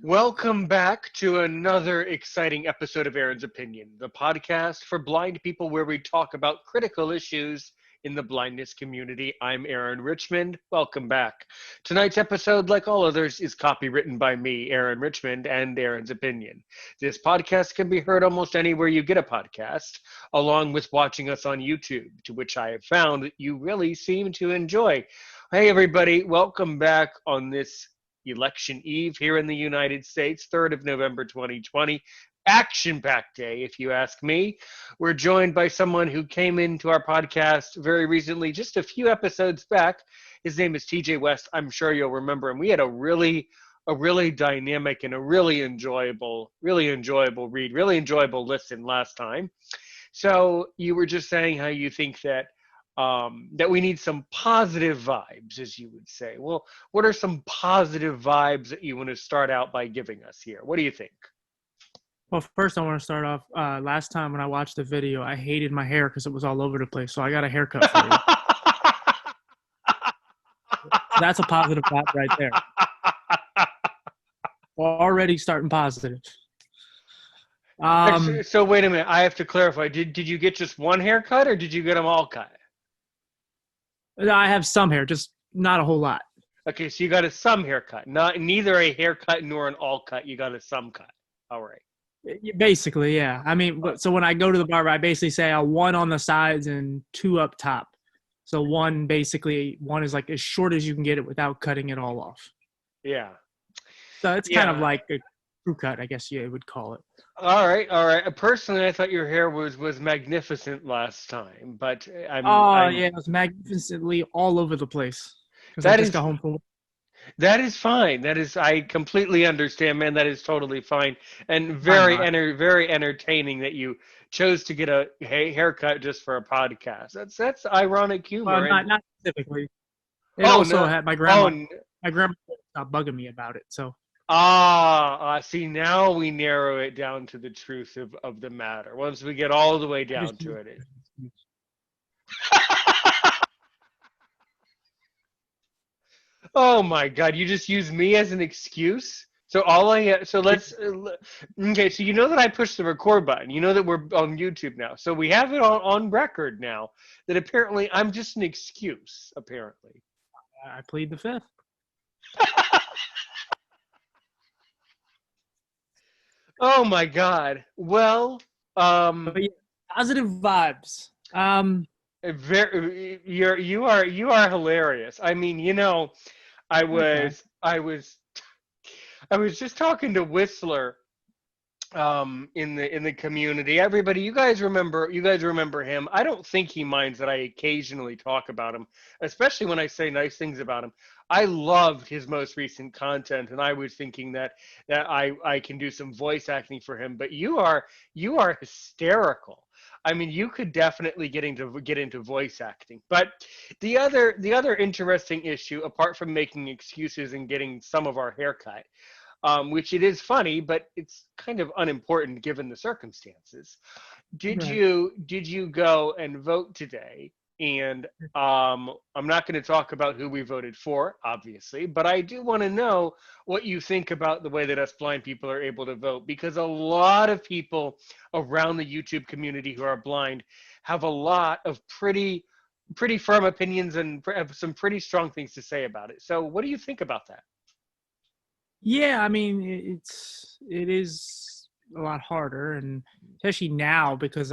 Welcome back to another exciting episode of Aaron's Opinion, the podcast for blind people where we talk about critical issues in the blindness community. I'm Aaron Richmond. Welcome back. Tonight's episode, like all others, is copywritten by me, Aaron Richmond, and Aaron's Opinion. This podcast can be heard almost anywhere you get a podcast, along with watching us on YouTube, to which I have found that you really seem to enjoy. Hey, everybody. Welcome back on this election eve here in the United States, 3rd of November 2020. Action-packed day, if you ask me. We're joined by someone who came into our podcast very recently, just a few episodes back. His name is TJ West. I'm sure you'll remember him. We had a really dynamic and a really enjoyable read, really enjoyable listen last time. So you were just saying how you think that we need some positive vibes, as you would say. Well, what are some positive vibes that you want to start out by giving us here? What do you think? Well, first I want to start off, last time when I watched the video, I hated my hair because it was all over the place, so I got a haircut for you. That's a positive vibe right there. We're already starting positive. So wait a minute, I have to clarify. Did you get just one haircut or did you get them all cut? I have some hair, just not a whole lot. Okay, so you got a some haircut, neither a haircut nor an all cut. You got a some cut. All right. Basically, yeah. I mean, so when I go to the barber, I basically say one on the sides and two up top. So one is like as short as you can get it without cutting it all off. Yeah. So it's kind of like a crew cut, I guess you would call it. All right. Personally, I thought your hair was magnificent last time, but yeah, it was magnificently all over the place. That I just got home from work. That is fine. I completely understand, man. That is totally fine, and very entertaining that you chose to get a haircut just for a podcast. That's ironic humor. Well, not specifically. Had my grandma. My grandma stopped bugging me about it, so. See, now we narrow it down to the truth of the matter. Once we get all the way down to it. Oh my God, you just use me as an excuse? So let's, okay, so you know that I pushed the record button. You know that we're on YouTube now. So we have it on record now that apparently I'm just an excuse, apparently. I plead the fifth. Oh my God. Well, positive vibes. You are hilarious. I mean, I was just talking to Whistler in the community. Everybody, you guys remember him. I don't think he minds that I occasionally talk about him, especially when I say nice things about him. I loved his most recent content, and I was thinking that I can do some voice acting for him. But you are hysterical. I mean, you could definitely get into voice acting. But the other interesting issue, apart from making excuses and getting some of our haircut, which it is funny, but it's kind of unimportant given the circumstances. Did you go and vote today? And I'm not going to talk about who we voted for, obviously, but I do want to know what you think about the way that us blind people are able to vote, because a lot of people around the YouTube community who are blind have a lot of pretty firm opinions and have some pretty strong things to say about it. So what do you think about that? Yeah, I mean, it is a lot harder, and especially now because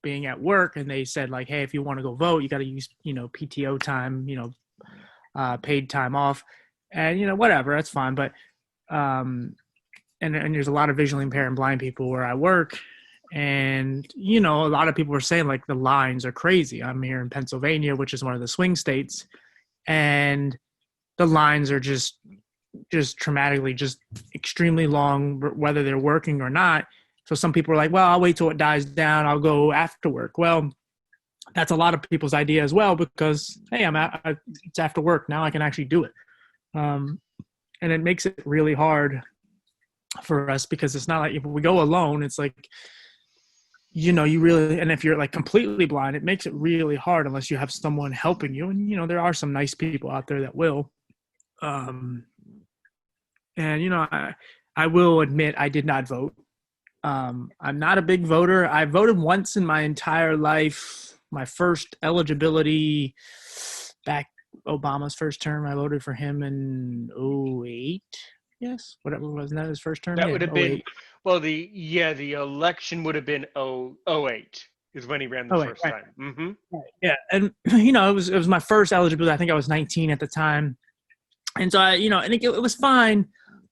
being at work, and they said like, hey, if you want to go vote, you got to use, PTO time, paid time off, and whatever, that's fine. But and there's a lot of visually impaired and blind people where I work, and a lot of people are saying like the lines are crazy. I'm here in Pennsylvania, which is one of the swing states, and the lines are just dramatically, just extremely long, whether they're working or not. So some people are like, well, I'll wait till it dies down. I'll go after work. Well, that's a lot of people's idea as well, because, hey, it's after work. Now I can actually do it. And it makes it really hard for us, because it's not like if we go alone, it's like, you really, and if you're like completely blind, it makes it really hard unless you have someone helping you. And, there are some nice people out there that will. And I will admit I did not vote. I'm not a big voter. I voted once in my entire life. My first eligibility back Obama's first term. I voted for him in '08. Yes, whatever, wasn't that his first term? That Yeah, would have been, '08. well, the election would have been 08 is when he ran the '08, first right, time. Mm-hmm. right. Yeah, and it was my first eligibility. I think I was 19 at the time, and so I think it was fine.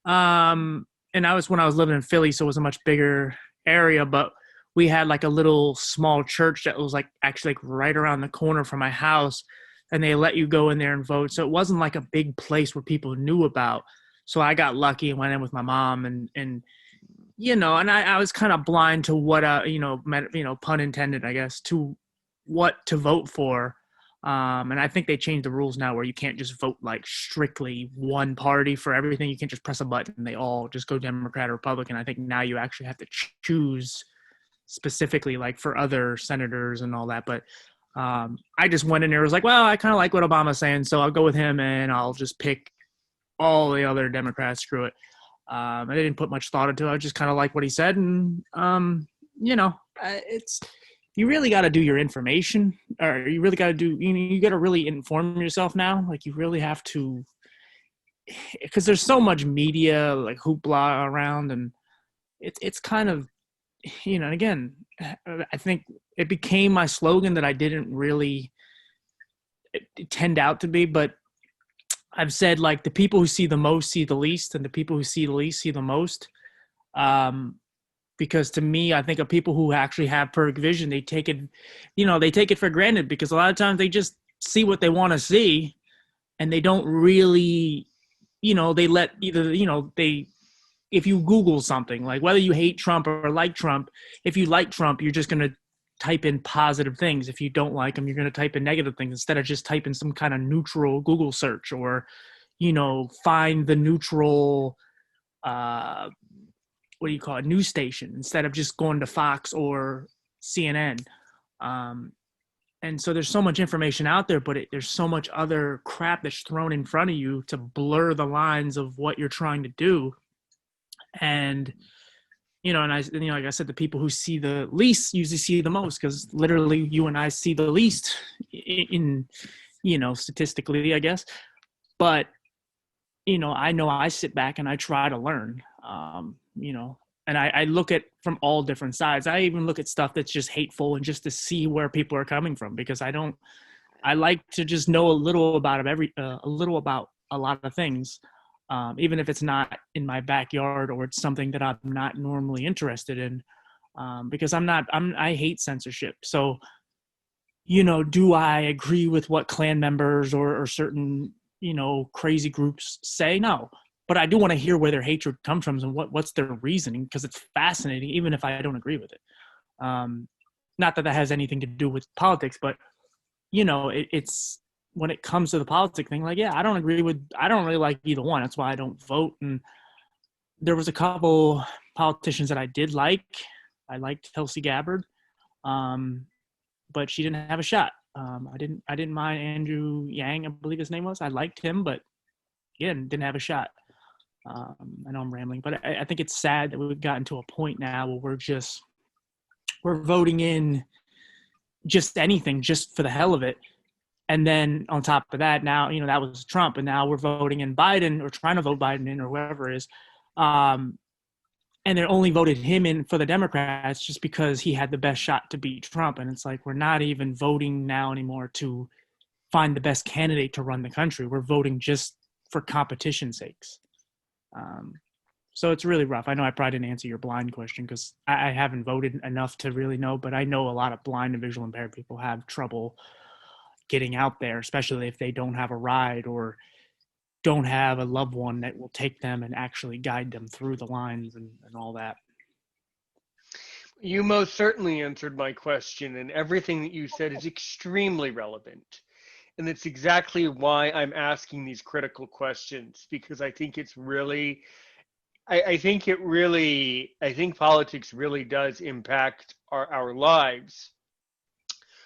And I was when I was living in Philly, so it was a much bigger area, but we had like a little small church that was like actually like right around the corner from my house, and they let you go in there and vote. So it wasn't like a big place where people knew about. So I got lucky and went in with my mom, and I was kind of blind to what pun intended, I guess, to what to vote for. And I think they changed the rules now where you can't just vote like strictly one party for everything. You can't just press a button and they all just go Democrat or Republican. I think now you actually have to choose specifically like for other senators and all that. But I just went in there, was like, well, I kind of like what Obama's saying, so I'll go with him and I'll just pick all the other Democrats. Screw it. I didn't put much thought into it. I just kind of like what he said. And, it's, you really got to do your information, or you really got to you got to really inform yourself now. Like you really have to, because there's so much media, like hoopla around, and it's kind of, again, I think it became my slogan that I didn't really tend out to be, but I've said like the people who see the most see the least, and the people who see the least see the most. Um, because to me, I think of people who actually have perfect vision, they take it, they take it for granted because a lot of times they just see what they want to see, and they don't really, they let either, if you Google something, like whether you hate Trump or like Trump, if you like Trump, you're just going to type in positive things. If you don't like him, you're going to type in negative things instead of just typing some kind of neutral Google search, or, find the neutral, what do you call it, news station instead of just going to Fox or CNN. Um, and so there's so much information out there, but there's so much other crap that's thrown in front of you to blur the lines of what you're trying to do. And like I said, the people who see the least usually see the most, because literally you and I see the least in statistically, I guess. But I know I sit back and I try to learn. And I look at from all different sides. I even look at stuff that's just hateful, and just to see where people are coming from, because I like to just know a little about a little about a lot of things. Even if it's not in my backyard or it's something that I'm not normally interested in, because I hate censorship. So, do I agree with what Klan members or certain, crazy groups say? No, but I do want to hear where their hatred comes from and what's their reasoning, because it's fascinating, even if I don't agree with it. Not that has anything to do with politics, but, it's, when it comes to the politics thing, like, yeah, I don't really like either one. That's why I don't vote. And there was a couple politicians that I did like. I liked Tulsi Gabbard, but she didn't have a shot. I didn't mind Andrew Yang, I believe his name was. I liked him, but again, didn't have a shot. I know I'm rambling, but I think it's sad that we've gotten to a point now where we're voting in just anything just for the hell of it. And then on top of that, now, that was Trump, and now we're voting in Biden, or trying to vote Biden in, or whoever it is. And they only voted him in for the Democrats just because he had the best shot to beat Trump. And it's like, we're not even voting now anymore to find the best candidate to run the country. We're voting just for competition's sakes. So it's really rough. I know I probably didn't answer your blind question because I haven't voted enough to really know, but I know a lot of blind and visual impaired people have trouble getting out there, especially if they don't have a ride or don't have a loved one that will take them and actually guide them through the lines and all that. You most certainly answered my question, and everything that you said is extremely relevant. And it's exactly why I'm asking these critical questions, because I think it's really, I think politics really does impact our lives,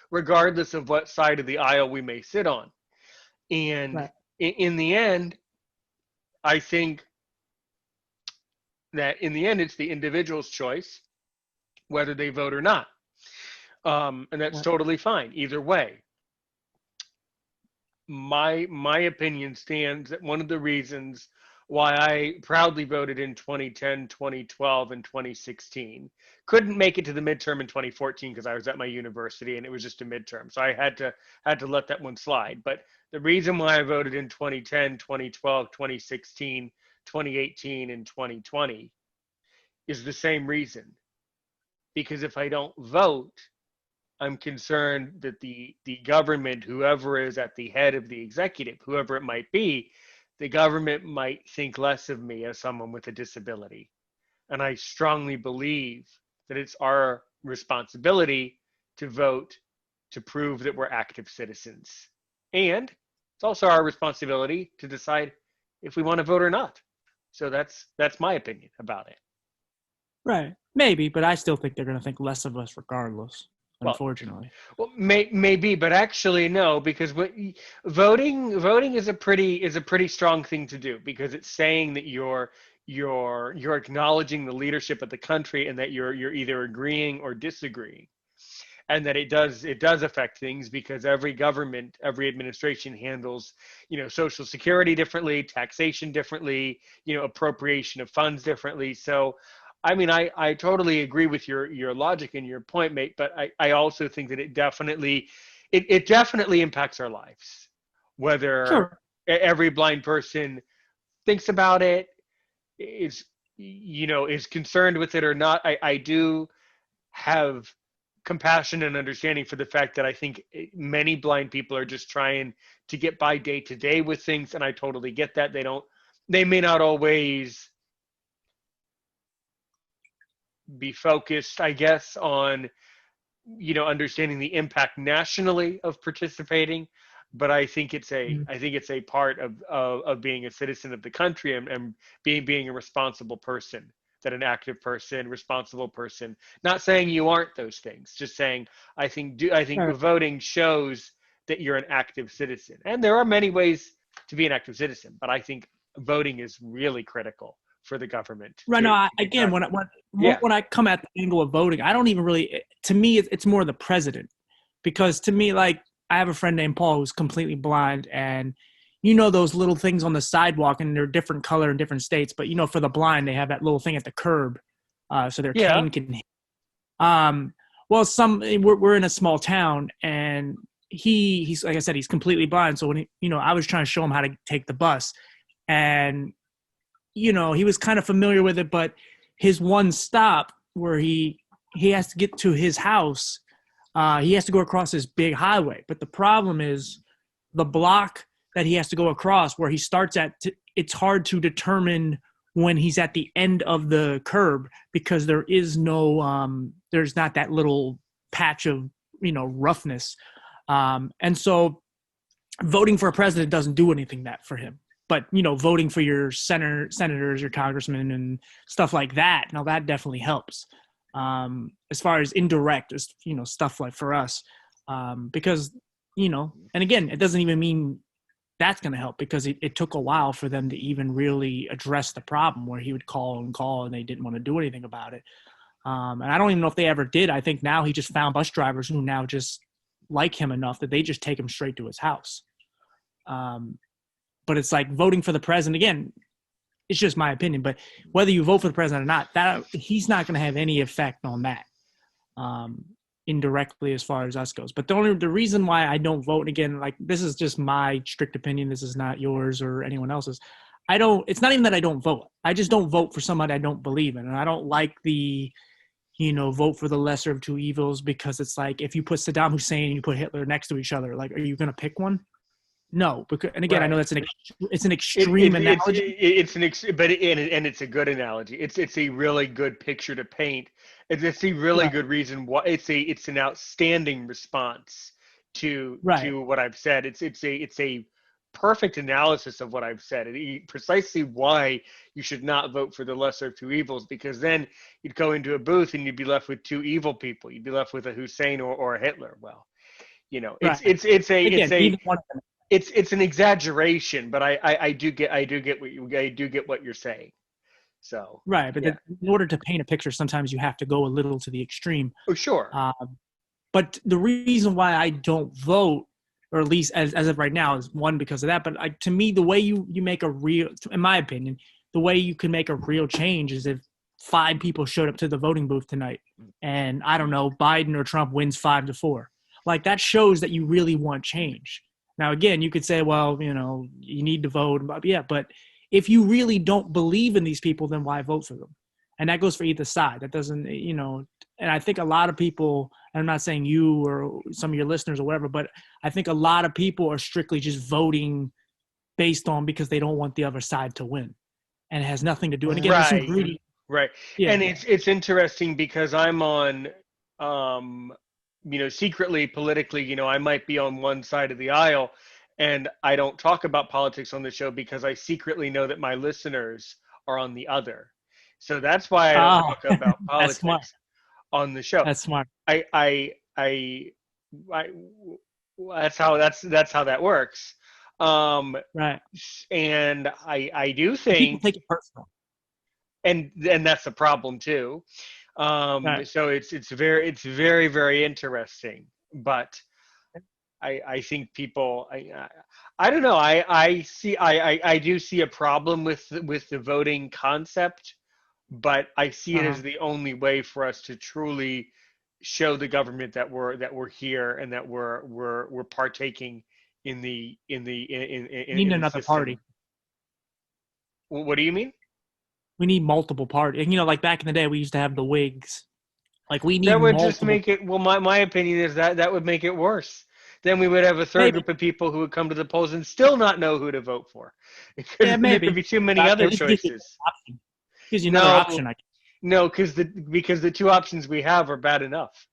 regardless of what side of the aisle we may sit on. And Right. in the end, I think that in the end, it's the individual's choice whether they vote or not. And that's totally fine either way. My opinion stands that one of the reasons why I proudly voted in 2010, 2012, and 2016. Couldn't make it to the midterm in 2014 because I was at my university and it was just a midterm. So I had to let that one slide. But the reason why I voted in 2010, 2012, 2016, 2018, and 2020 is the same reason. Because if I don't vote, I'm concerned that the government, whoever is at the head of the executive, whoever it might be, the government might think less of me as someone with a disability. And I strongly believe that it's our responsibility to vote to prove that we're active citizens. And it's also our responsibility to decide if we want to vote or not. So that's my opinion about it. Right. Maybe, but I still think they're going to think less of us regardless. Unfortunately. Well, maybe, but actually no, because voting is a pretty strong thing to do, because it's saying that you're acknowledging the leadership of the country and that you're either agreeing or disagreeing, and that it does affect things because every government, every administration handles Social Security differently, taxation differently, appropriation of funds differently. So I mean, I totally agree with your logic and your point, mate, but I also think that it definitely impacts our lives. Whether every blind person thinks about it, is concerned with it or not, I do have compassion and understanding for the fact that I think many blind people are just trying to get by day to day with things, and I totally get that. They may not always be focused, I guess, on understanding the impact nationally of participating, but I think it's a part of being a citizen of the country and being a responsible person, that an active person, responsible person. Not saying you aren't those things, just saying I think voting shows that you're an active citizen, and there are many ways to be an active citizen, but I think voting is really critical for the government. Right. No, again, when I come at the angle of voting, I don't even really, to me, it's more the president, because to me, like, I have a friend named Paul who's completely blind, and those little things on the sidewalk, and they're different color in different states, but for the blind, they have that little thing at the curb, so their cane can hit. Well, we're in a small town, and he's like I said, he's completely blind. So when I was trying to show him how to take the bus, and he was kind of familiar with it, but his one stop where he has to get to his house, he has to go across this big highway. But the problem is the block that he has to go across where he starts at, it's hard to determine when he's at the end of the curb, because there is no, there's not that little patch of, roughness. And so voting for a president doesn't do anything for him. But, voting for your senators, your congressmen and stuff like that, now that definitely helps. As far as indirect, stuff like for us, because, and again, it doesn't even mean that's going to help, because it took a while for them to even really address the problem, where he would call and they didn't want to do anything about it. And I don't even know if they ever did. I think now he just found bus drivers who now just like him enough that they just take him straight to his house. But it's like voting for the president, again, it's just my opinion, but whether you vote for the president or not, that he's not going to have any effect on that, indirectly, as far as us goes. But the reason why I don't vote, again, like, this is just my strict opinion, this is not yours or anyone else's. It's not even that I don't vote. I just don't vote for somebody I don't believe in. And I don't like the, vote for the lesser of two evils, because it's like, if you put Saddam Hussein and you put Hitler next to each other, like, are you going to pick one? No, because, and again, right. I know it's an extreme analogy. But it's a good analogy. It's a really good picture to paint. It's a really good reason why it's an outstanding response to what I've said. It's a perfect analysis of what I've said, and precisely why you should not vote for the lesser of two evils, because then you'd go into a booth and you'd be left with two evil people. You'd be left with a Hussein or a Hitler. Well, it's an exaggeration, but I do get what you're saying. So Right, but yeah. in order to paint a picture, sometimes you have to go a little to the extreme. Oh, sure. But the reason why I don't vote, or at least as of right now, is one because of that. But to me, the way you make a real, in my opinion, the way you can make a real change is if 5 people showed up to the voting booth tonight, and I don't know, Biden or Trump wins 5-4. Like that shows that you really want change. Now, again, you could say, well, you need to vote. Yeah, but if you really don't believe in these people, then why vote for them? And that goes for either side. That doesn't, and I think a lot of people, and I'm not saying you or some of your listeners or whatever, but I think a lot of people are strictly just voting based on because they don't want the other side to win. And it has nothing to do. And again, there's some Right. greedy. Right. Yeah. And it's interesting because I'm on, secretly politically, I might be on one side of the aisle, and I don't talk about politics on the show because I secretly know that my listeners are on the other. So that's why I don't Oh, talk about that's smart. politics on the show. That's smart. I that's how that works. Um, Right. and I do People think, take it personal. and that's the problem too. Right. So it's very very interesting, but I think people I don't know, I do see a problem with the voting concept, but I see it Uh-huh. as the only way for us to truly show the government that we're here and that we're partaking in We need the another party. system. What do you mean? We need multiple parties. And, like back in the day, we used to have the Whigs. Like we need That would just multiple. make it, well, my opinion is that would make it worse. Then we would have a third Maybe. group of people who would come to the polls and still not know who to vote for Yeah, because there could maybe. be too many other At least gives you another choices. option. Gives you another No, option. I guess. no, because the two options we have are bad enough.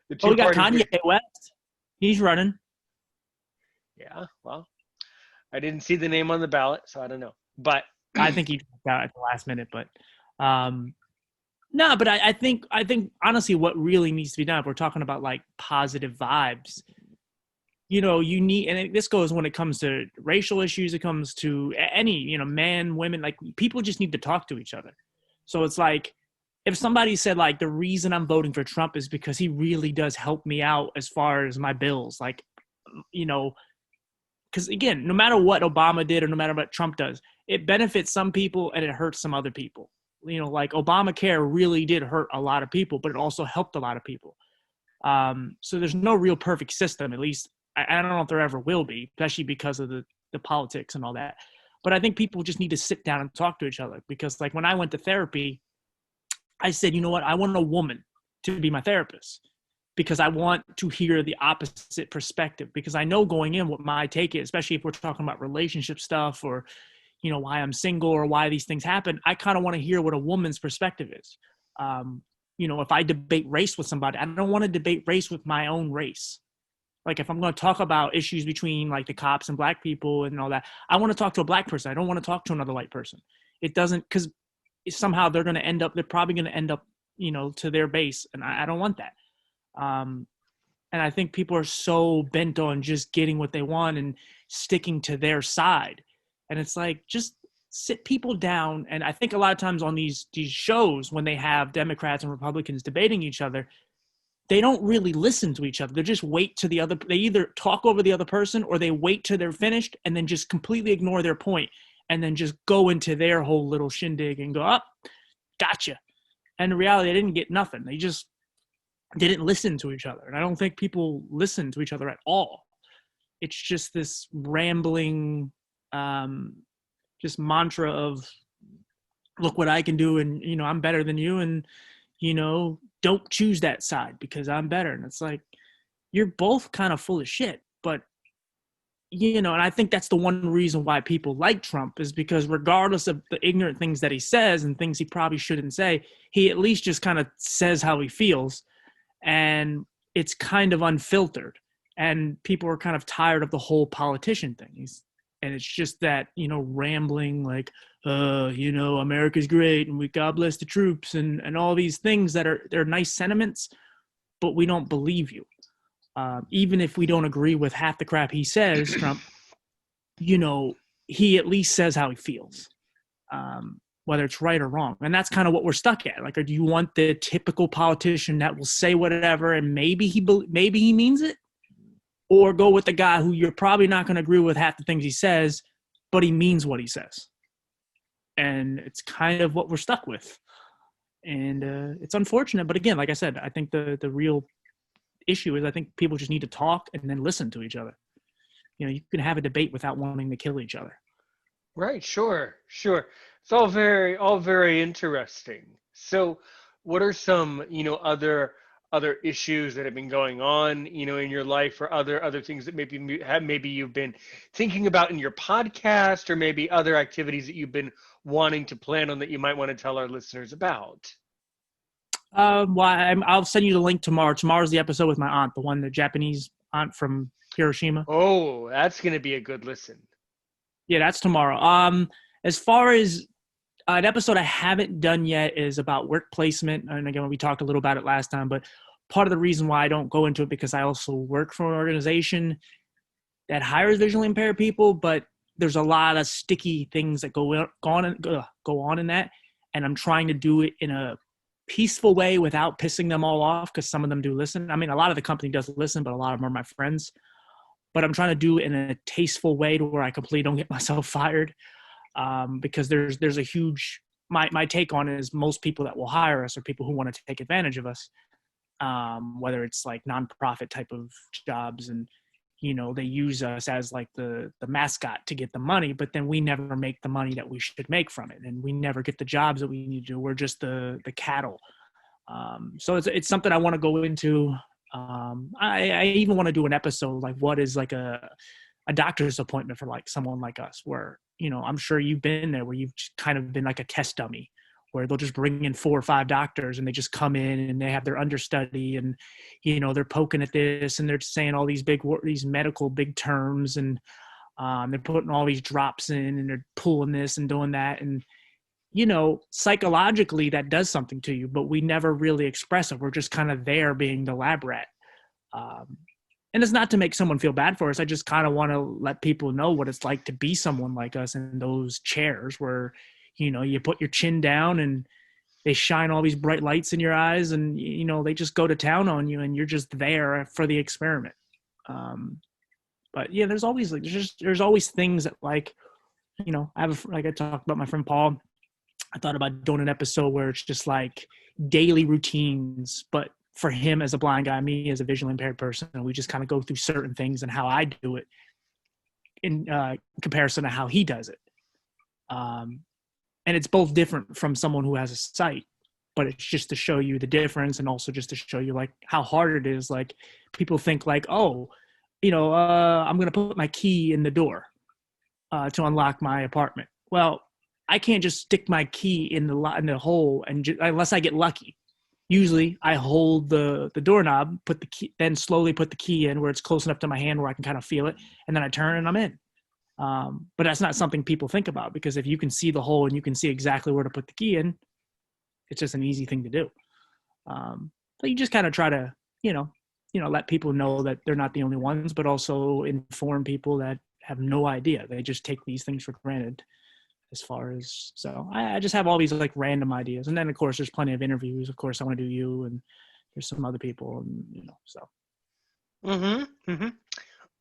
The Oh, two we got parties Kanye we, West. He's running. yeah, well, I didn't see the name on the ballot, so I don't know. But I think he dropped out at the last minute, but no, but I think honestly, what really needs to be done if we're talking about like positive vibes, you need, and this goes when it comes to racial issues, it comes to any, man, women, like people just need to talk to each other. So it's like, if somebody said like the reason I'm voting for Trump is because he really does help me out as far as my bills, like, because again, no matter what Obama did or no matter what Trump does, it benefits some people and it hurts some other people. Like Obamacare really did hurt a lot of people, but it also helped a lot of people. So there's no real perfect system, at least I don't know if there ever will be, especially because of the politics and all that. But I think people just need to sit down and talk to each other because like when I went to therapy, I said, you know what, I want a woman to be my therapist because I want to hear the opposite perspective because I know going in what my take is, especially if we're talking about relationship stuff or, why I'm single or why these things happen. I kind of want to hear what a woman's perspective is. If I debate race with somebody, I don't want to debate race with my own race. Like if I'm going to talk about issues between like the cops and black people and all that, I want to talk to a black person. I don't want to talk to another white person. It doesn't, because somehow they're probably going to end up, to their base. And I don't want that. And I think people are so bent on just getting what they want and sticking to their side. And it's like, just sit people down. And I think a lot of times on these shows, when they have Democrats and Republicans debating each other, they don't really listen to each other. They just wait to they either talk over the other person or they wait till they're finished and then just completely ignore their point and then just go into their whole little shindig and go, oh, gotcha. And in reality, they didn't get nothing. They didn't listen to each other. And I don't think people listen to each other at all. It's just this rambling, just mantra of, look what I can do. And, I'm better than you. And, don't choose that side because I'm better. And it's like, you're both kind of full of shit. But, and I think that's the one reason why people like Trump is because regardless of the ignorant things that he says and things he probably shouldn't say, he at least just kind of says how he feels. And it's kind of unfiltered. And people are kind of tired of the whole politician thing. And it's just that, rambling like, America's great and God bless the troops and all these things they're nice sentiments, but we don't believe you. Even if we don't agree with half the crap he says, Trump, he at least says how he feels. whether it's right or wrong. And that's kind of what we're stuck at. Like, do you want the typical politician that will say whatever and maybe he means it, or go with the guy who you're probably not going to agree with half the things he says, but he means what he says? And it's kind of what we're stuck with. And it's unfortunate. But again, like I said, I think the real issue is I think people just need to talk and then listen to each other. You can have a debate without wanting to kill each other. Right, sure. It's all very interesting. So, what are some, other issues that have been going on, in your life, or other things that maybe you've been thinking about in your podcast, or maybe other activities that you've been wanting to plan on that you might want to tell our listeners about? I'll send you the link tomorrow. Tomorrow's the episode with my aunt, the Japanese aunt from Hiroshima. Oh, that's going to be a good listen. Yeah, that's tomorrow. As far as an episode I haven't done yet is about work placement. And again, we talked a little about it last time, but part of the reason why I don't go into it because I also work for an organization that hires visually impaired people, but there's a lot of sticky things that go on in that. And I'm trying to do it in a peaceful way without pissing them all off, because some of them do listen. I mean, a lot of the company does listen, but a lot of them are my friends. But I'm trying to do it in a tasteful way to where I completely don't get myself fired. Because there's a huge, my take on it is most people that will hire us are people who want to take advantage of us, whether it's like nonprofit type of jobs, and they use us as like the mascot to get the money, but then we never make the money that we should make from it, and we never get the jobs that we need to do. We're just the cattle. So it's something I want to go into. I even want to do an episode like what is like a doctor's appointment for like someone like us, where I'm sure you've been there, where you've kind of been like a test dummy, where they'll just bring in 4 or 5 doctors and they just come in and they have their understudy, and they're poking at this and they're saying all these these medical big terms, and they're putting all these drops in and they're pulling this and doing that, and psychologically that does something to you, but we never really express it. We're just kind of there being the lab rat. And it's not to make someone feel bad for us. I just kind of want to let people know what it's like to be someone like us in those chairs where, you put your chin down and they shine all these bright lights in your eyes, and, they just go to town on you and you're just there for the experiment. But yeah, there's always things that like, like I talked about my friend Paul. I thought about doing an episode where it's just like daily routines, but for him as a blind guy, me as a visually impaired person, and we just kind of go through certain things and how I do it in comparison to how he does it. And it's both different from someone who has a sight, but it's just to show you the difference, and also just to show you like how hard it is. Like people think like, I'm going to put my key in the door to unlock my apartment. Well, I can't just stick my key in the hole unless I get lucky. Usually I hold the doorknob, then slowly put the key in where it's close enough to my hand where I can kind of feel it, and then I turn and I'm in. But that's not something people think about, because if you can see the hole and you can see exactly where to put the key in, it's just an easy thing to do. So you just kind of try to, let people know that they're not the only ones, but also inform people that have no idea. They just take these things for granted. So I just have all these like random ideas. And then of course there's plenty of interviews. Of course I want to do you, and there's some other people, and so.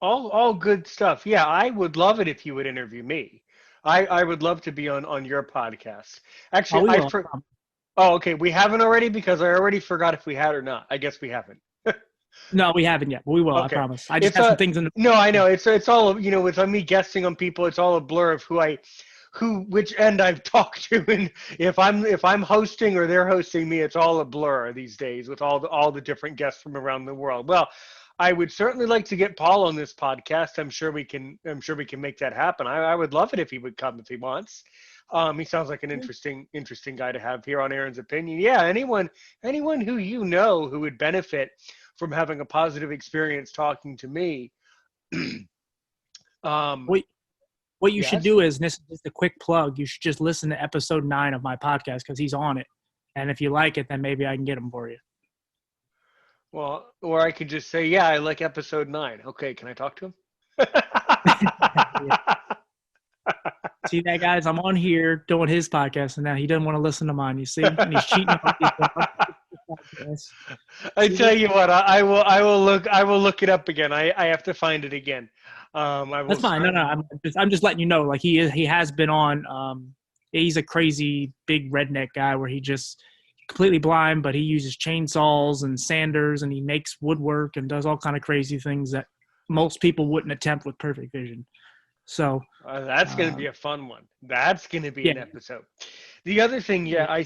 All good stuff. Yeah, I would love it if you would interview me. I would love to be on your podcast. Actually, okay, we haven't already, because I already forgot if we had or not. I guess we haven't. No, we haven't yet, but we will. Okay. I promise. I just have some things in the. No, I know. It's all with me guessing on people. It's all a blur of which end I've talked to, and if I'm hosting or they're hosting me, it's all a blur these days with all the different guests from around the world. Well, I would certainly like to get Paul on this podcast. I'm sure we can make that happen. I would love it if he would come if he wants. He sounds like an interesting guy to have here on Aaron's Opinion. Yeah, anyone who who would benefit from having a positive experience talking to me. What you should do is, this is a quick plug, you should just listen to episode 9 of my podcast, because he's on it. And if you like it, then maybe I can get him for you. Well, or I could just say, yeah, I like episode 9. Okay, can I talk to him? See that, guys? I'm on here doing his podcast, and now he doesn't want to listen to mine. You see, and he's cheating on these podcasts. I See tell this? you what, I will look it up again. I have to find it again. I will That's fine. No, start. no. I'm just letting you know. Like he has been on. He's a crazy big redneck guy where he just completely blind, but he uses chainsaws and sanders, and he makes woodwork and does all kind of crazy things that most people wouldn't attempt with perfect vision. So, That's going to be a fun one. That's going to be yeah, an episode. The other thing, yeah, yeah, I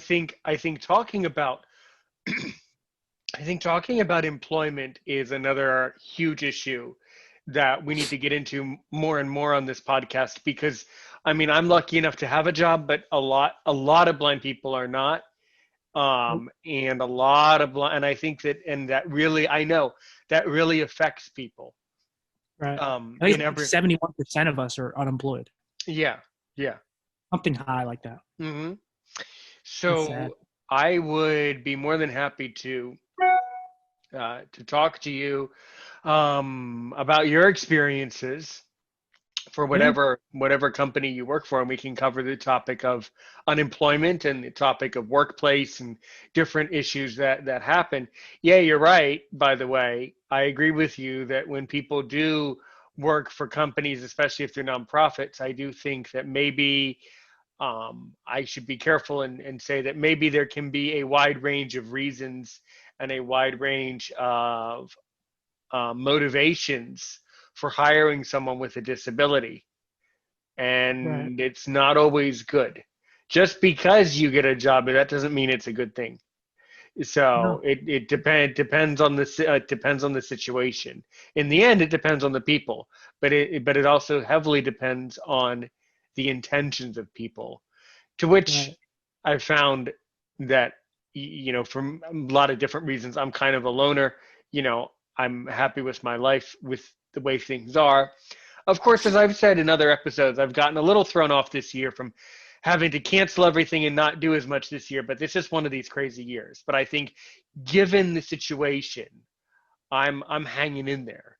think talking about I think talking about employment is another huge issue that we need to get into more and more on this podcast because I mean, I'm lucky enough to have a job, but a lot of blind people are not. nope, And a lot of blind, and I think that really, I know that really affects people. right. I In think every, 71% of us are unemployed. yeah, yeah. Something high like that. hmm It's sad. So I would be more than happy to talk to you about your experiences for Yeah, whatever company you work for, and we can cover the topic of unemployment and the topic of workplace and different issues that happen. Yeah, you're right. By the way, I agree with you that when people do work for companies, especially if they're nonprofits, I do think that maybe I should be careful and say that maybe there can be a wide range of reasons and a wide range of motivations for hiring someone with a disability. right. And it's not always good. Just because you get a job, that doesn't mean it's a good thing. So No, it depends on the situation. In the end, it depends on the people, but it also heavily depends on the intentions of people. To which right. I've found that for a lot of different reasons, I'm kind of a loner. I'm happy with my life with the way things are. Of course, as I've said in other episodes, I've gotten a little thrown off this year from having to cancel everything and not do as much this year, but this is one of these crazy years. But I think given the situation, I'm hanging in there.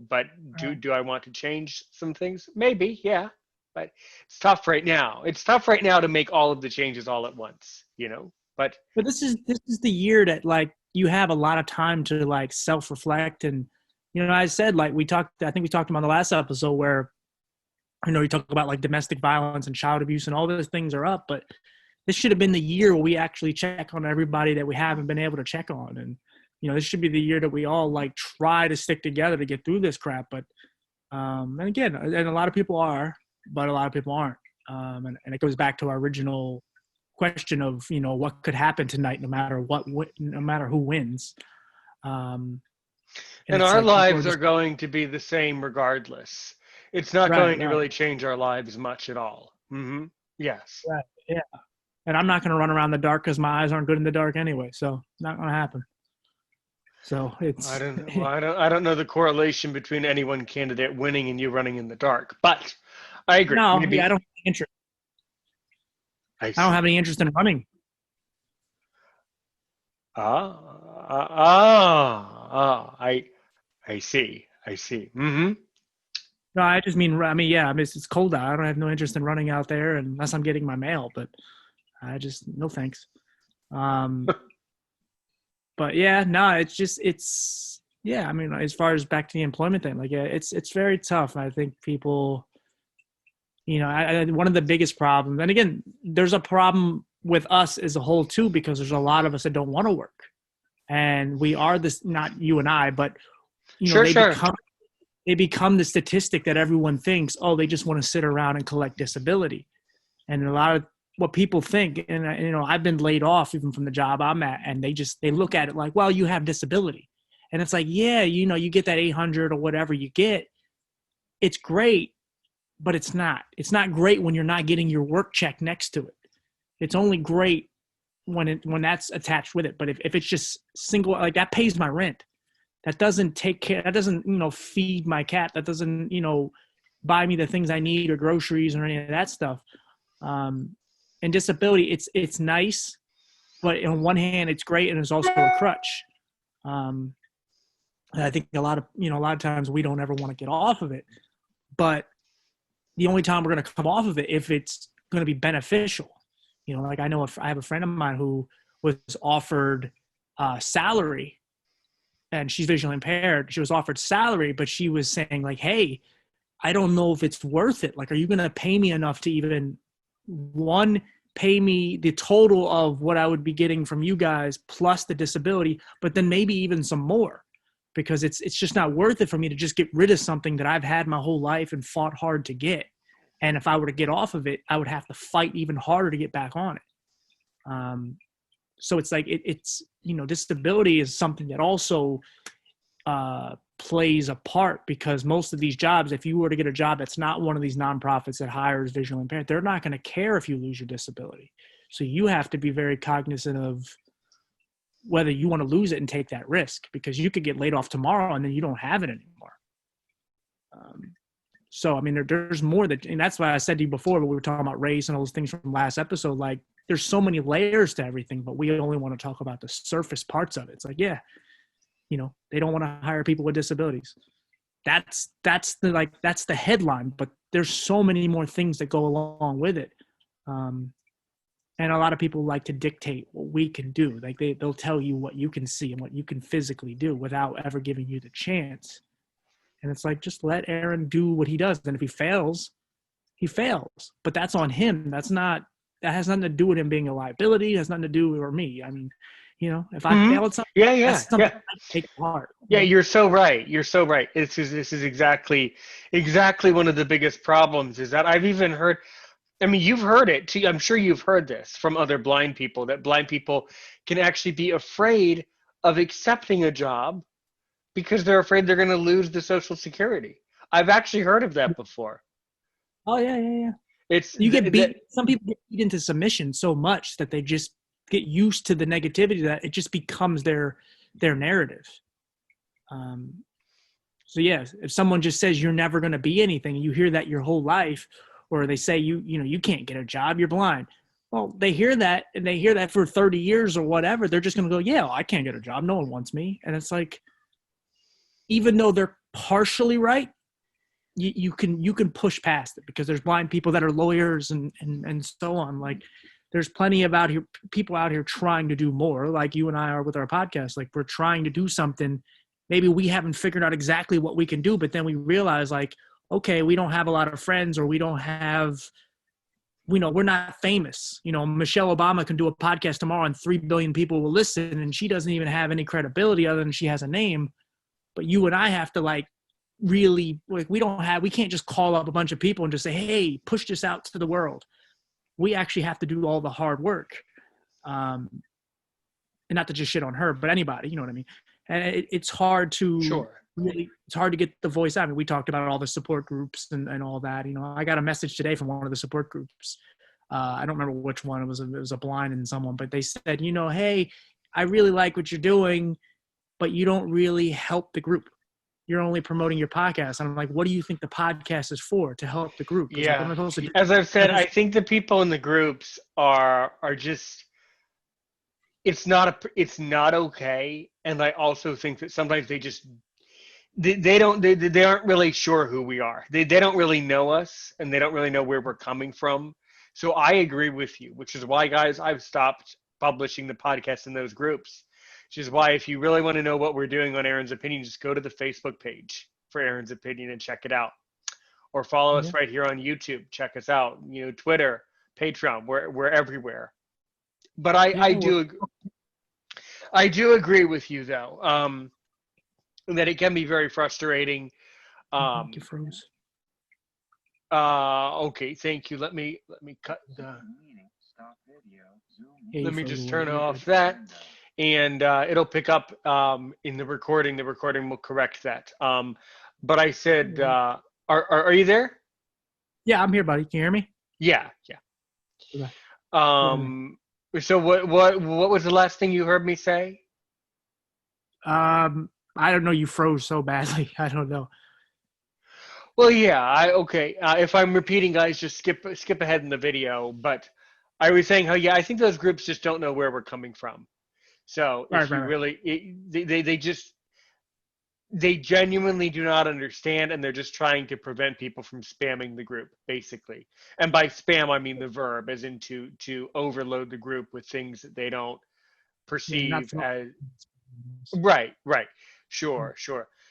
But do Right. do I want to change some things? Maybe, yeah. But it's tough right now. It's tough right now to make all of the changes all at once. But But this is the year that like you have a lot of time to like self reflect and I said like I think we talked about the last episode where you talk about like domestic violence and child abuse and all those things are up, but this should have been the year where we actually check on everybody that we haven't been able to check on. And, this should be the year that we all like try to stick together to get through this crap. But, and again, and a lot of people are, but a lot of people aren't. And it goes back to our original question of, what could happen tonight, no matter who wins. Um, and and it's our like people are lives are just, going to be the same regardless. It's not right, going to right, really change our lives much at all. Yes. right. Yeah. And I'm not going to run around the dark because my eyes aren't good in the dark anyway. So not going to happen. So I it's don't know. I don't know the correlation between any one candidate winning and you running in the dark, but I agree. no, yeah, Maybe I I don't see. have any interest in running. I see. I see. No, yeah, it's cold out. I don't have no interest in running out there unless I'm getting my mail. But I just no thanks. Um, but yeah, no, it's yeah. I mean, as far as back to the employment thing, like yeah, it's very tough. I think people, one of the biggest problems, and again, there's a problem with us as a whole too, because there's a lot of us that don't want to work, and we are this, not you and I, but Sure, they sure. become the statistic that everyone thinks, oh, they just want to sit around and collect disability. And a lot of what people think, and I've been laid off even from the job I'm at, and they look at it like, well, you have disability. And it's like, yeah, you get that 800 or whatever you get. It's great, but it's not. It's not great when you're not getting your work check next to it. It's only great when that's attached with it. But if it's just single, like that pays my rent. That doesn't take care. That doesn't feed my cat. That doesn't buy me the things I need or groceries or any of that stuff. And disability, it's nice, but on one hand, it's great and it's also a crutch. And I think a lot of times we don't ever want to get off of it. But the only time we're going to come off of it if it's going to be beneficial. You know, like I know I have a friend of mine who was offered salary, and she's visually impaired. She was offered salary, but she was saying like, hey, I don't know if it's worth it. Like, are you going to pay me enough to even, one, pay me the total of what I would be getting from you guys plus the disability, but then maybe even some more, because it's just not worth it for me to just get rid of something that I've had my whole life and fought hard to get. And if I were to get off of it, I would have to fight even harder to get back on it. So it's like, it's, you know, disability is something that also plays a part, because most of these jobs, if you were to get a job that's not one of these nonprofits that hires visually impaired, they're not going to care if you lose your disability. So you have to be very cognizant of whether you want to lose it and take that risk, because you could get laid off tomorrow and then you don't have it anymore. So, I mean, there's more that, and that's why I said to you before, when we were talking about race and all those things from last episode, like there's so many layers to everything, but we only want to talk about the surface parts of it. It's like, yeah, you know, they don't want to hire people with disabilities. That's the headline, but there's so many more things that go along with it. And a lot of people like to dictate what we can do. Like they'll tell you what you can see and what you can physically do without ever giving you the chance. And it's like, just let Aaron do what he does. And if he fails, he fails, but that's on him. That has nothing to do with him being a liability. It has nothing to do with me. I mean, you know, if I fail at something, that's something I take apart. Yeah, you're so right. You're so right. This is exactly one of the biggest problems, is that I've even heard, I mean, you've heard it too. I'm sure you've heard this from other blind people, that blind people can actually be afraid of accepting a job because they're afraid they're going to lose the Social Security. I've actually heard of that before. Oh yeah. It's you get beat. Some people get beat into submission so much that they just get used to the negativity, that it just becomes their narrative. So yes, if someone just says you're never going to be anything, and you hear that your whole life, or they say you can't get a job, you're blind. Well, they hear that, and they hear that for 30 years or whatever. They're just going to go, yeah, well, I can't get a job. No one wants me. And it's like, even though they're partially right, you can push past it, because there's blind people that are lawyers and so on. Like, there's plenty of people out here trying to do more, like you and I are with our podcast. Like, we're trying to do something. Maybe we haven't figured out exactly what we can do, but then we realize, like, okay, we don't have a lot of friends, or we don't have, we're not famous. You know, Michelle Obama can do a podcast tomorrow and 3 billion people will listen, and she doesn't even have any credibility other than she has a name. But you and I have to, like, really, like, we can't just call up a bunch of people and just say, hey, push this out to the world. We actually have to do all the hard work. And not to just shit on her, but anybody, you know what I mean? And it's hard to it's hard to get the voice out. I mean, we talked about all the support groups and all that. You know, I got a message today from one of the support groups. I don't remember which one. It was a blind and someone, but they said, you know, hey, I really like what you're doing, but you don't really help the group. You're only promoting your podcast. And I'm like, what do you think the podcast is for? To help the group? Yeah. Like, as I've said, I think the people in the groups are just, it's not okay. And I also think that sometimes they aren't really sure who we are. They don't really know us, and they don't really know where we're coming from. So I agree with you, which is why, guys, I've stopped publishing the podcast in those groups. Which is why, if you really want to know what we're doing on Aaron's Opinion, just go to the Facebook page for Aaron's Opinion and check it out. Or follow us right here on YouTube. Check us out. You know, Twitter, Patreon, we're everywhere. But I do agree with you, though, that it can be very frustrating. You froze. Okay, thank you. Let me cut the. Let me just turn off that. And it'll pick up in the recording. The recording will correct that. But I said, are you there? Yeah, I'm here, buddy. Can you hear me? Yeah. Okay. So what was the last thing you heard me say? I don't know. You froze so badly. I don't know. Well, yeah. Okay. If I'm repeating, guys, just skip ahead in the video. But I was saying how, I think those groups just don't know where we're coming from. So if you really, they just, they genuinely do not understand, and they're just trying to prevent people from spamming the group, basically. And by spam, I mean the verb, as in to overload the group with things that they don't Yeah, you're not perceive throwing. as right. Sure.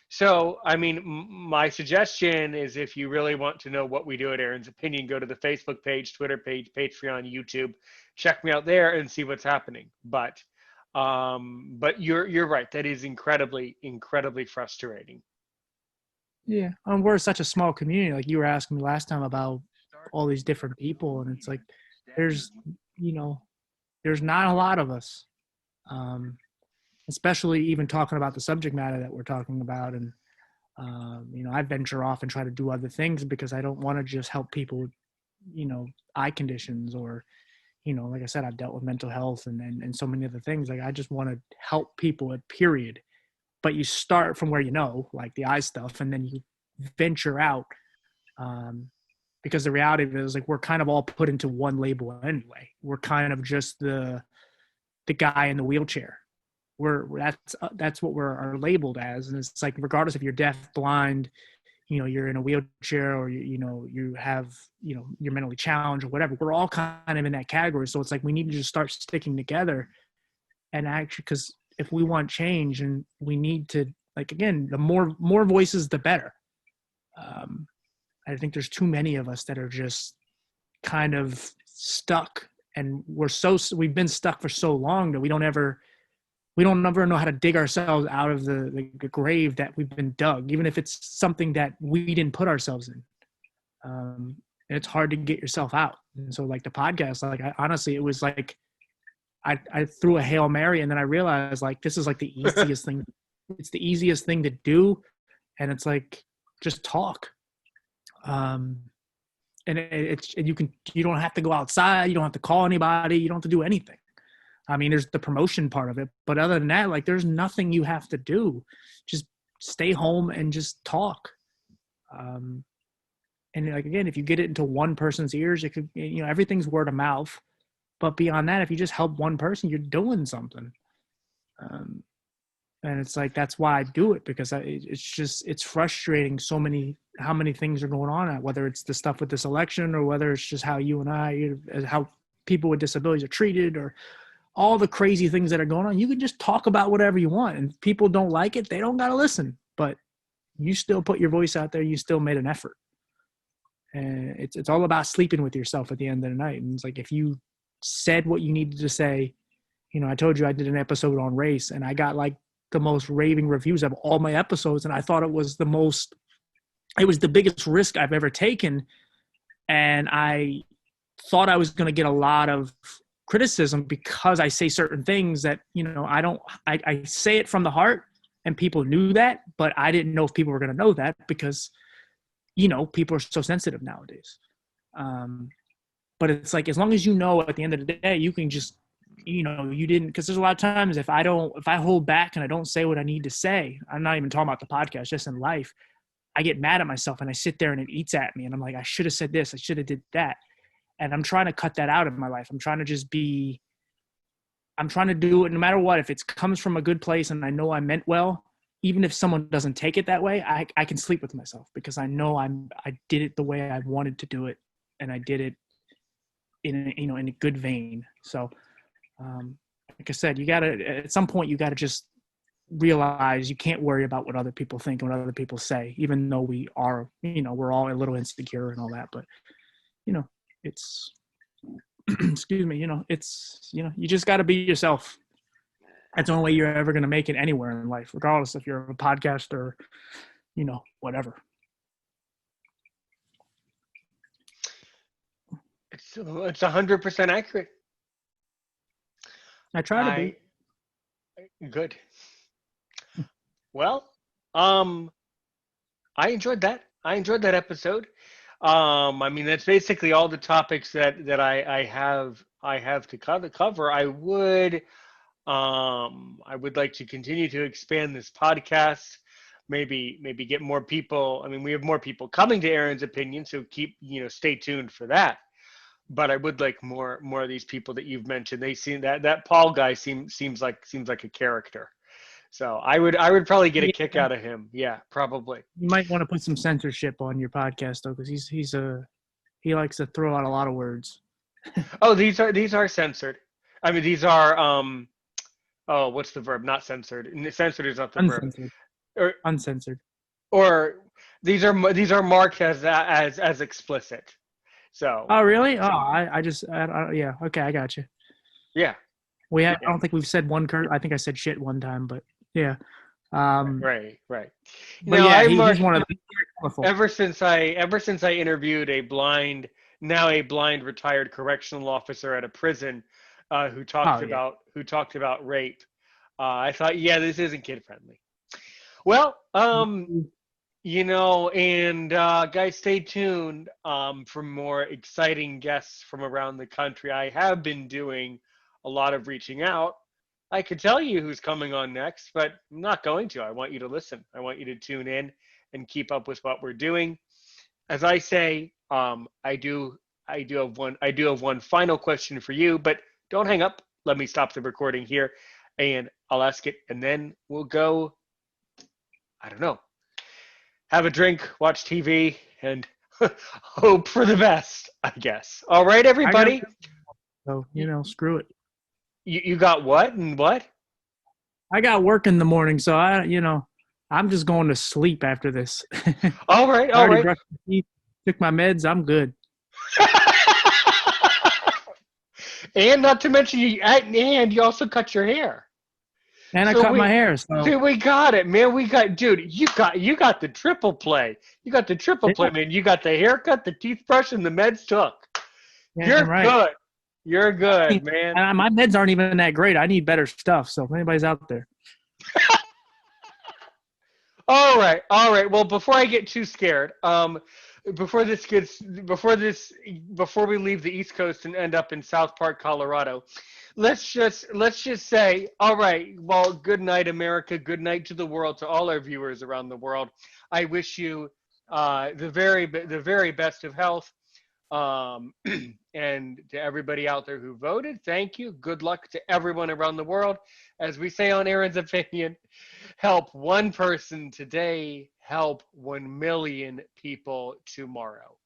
So, I mean, my suggestion is, if you really want to know what we do at Aaron's Opinion, go to the Facebook page, Twitter page, Patreon, YouTube. Check me out there and see what's happening. But you're right. That is incredibly frustrating. Yeah, and we're such a small community. Like you were asking me last time about all these different people, and it's like there's, you know, there's not a lot of us. Um, Especially even talking about the subject matter that we're talking about, and I venture off and try to do other things because I don't want to just help people with, eye conditions, or like I said, I've dealt with mental health and so many other things. Like I just want to help people at period. But you start from where like the eye stuff, and then you venture out, because the reality of it is, like, we're kind of all put into one label anyway. We're kind of just the guy in the wheelchair. That's what are labeled as. And it's like, regardless if you're deaf, blind, you're in a wheelchair, or you have, you're mentally challenged or whatever, we're all kind of in that category. So it's like we need to just start sticking together, and actually, because if we want change, and we need to, like, again, the more voices the better. I think there's too many of us that are just kind of stuck, and we've been stuck for so long that we don't ever know how to dig ourselves out of the grave that we've been dug, even if it's something that we didn't put ourselves in. And it's hard to get yourself out. And so, like, the podcast, like, honestly, it was like I threw a Hail Mary, and then I realized, like, this is like the easiest thing. It's the easiest thing to do. And it's like, just talk. And you don't have to go outside. You don't have to call anybody. You don't have to do anything. I mean, there's the promotion part of it, but other than that, like, there's nothing you have to do. Just stay home and just talk. And, like, again, if you get it into one person's ears, it could, everything's word of mouth. But beyond that, if you just help one person, you're doing something. And it's like, that's why I do it, because it's frustrating how many things are going on, whether it's the stuff with this election, or whether it's just how you and I, how people with disabilities are treated, or all the crazy things that are going on. You can just talk about whatever you want, and people don't like it, they don't got to listen, but you still put your voice out there. You still made an effort. And it's all about sleeping with yourself at the end of the night. And it's like, if you said what you needed to say, I told you I did an episode on race, and I got like the most raving reviews of all my episodes. And I thought it was the biggest risk I've ever taken. And I thought I was going to get a lot of criticism because I say certain things that, I say it from the heart, and people knew that, but I didn't know if people were going to know that, because, people are so sensitive nowadays. But it's like, as long as at the end of the day, you can just, you didn't, because there's a lot of times if I hold back and I don't say what I need to say, I'm not even talking about the podcast, just in life, I get mad at myself, and I sit there and it eats at me, and I'm like, I should have said this, I should have did that. And I'm trying to cut that out of my life. I'm trying to do it no matter what. If it comes from a good place and I know I meant well, even if someone doesn't take it that way, I can sleep with myself, because I know I did it the way I wanted to do it, and I did it in a good vein. So, like I said, at some point you gotta just realize you can't worry about what other people think and what other people say, even though we are, we're all a little insecure and all that. But, it's, excuse me, it's, you just got to be yourself. That's the only way you're ever going to make it anywhere in life, regardless if you're a podcaster, whatever. It's 100% accurate. I try to be. Good. Well, I enjoyed that. I enjoyed that episode. I mean, that's basically all the topics that I have to cover. I would like to continue to expand this podcast. Maybe get more people. I mean, we have more people coming to Aaron's Opinion, so stay tuned for that. But I would like more of these people that you've mentioned. They seem that Paul guy seems like a character. So I would probably get a kick out of him. Yeah, probably. You might want to put some censorship on your podcast though, because he likes to throw out a lot of words. Oh, these are censored. I mean, these are oh, what's the verb? Not censored. Censored is not the verb. Uncensored. Or Uncensored. or these are marked as explicit. So Oh, really? Oh, yeah. Okay, I got you. yeah. I don't think we've said one curse. I think I said shit one time, but yeah. Right. But yeah, he's one of the colorful. Ever since I interviewed a blind retired correctional officer at a prison who talked about rape, I thought, yeah, this isn't kid friendly. Well, and guys, stay tuned for more exciting guests from around the country. I have been doing a lot of reaching out. I could tell you who's coming on next, but I'm not going to. I want you to listen. I want you to tune in and keep up with what we're doing. As I say, I do have one final question for you, but don't hang up. Let me stop the recording here, and I'll ask it, and then we'll go. I don't know. Have a drink, watch TV, and hope for the best, I guess. All right, everybody. So screw it. You got what and what? I got work in the morning, so I'm just going to sleep after this. All right. I already brushed my teeth, took my meds. I'm good. And not to mention, you also cut your hair. And I cut my hair. So. Dude, we got it, man. You got the triple play. You got the triple play, man. You got the haircut, the teeth brush, and the meds took. Yeah, You're right. good. You're good, man. My meds aren't even that great. I need better stuff. So if anybody's out there. All right. Well, before I get too scared, before we leave the East Coast and end up in South Park, Colorado, let's just say, all right. Well, good night, America. Good night to the world, to all our viewers around the world. I wish you the very best of health. And to everybody out there who voted, thank you. Good luck to everyone around the world. As we say on Aaron's Opinion, help one person today, help 1 million people tomorrow.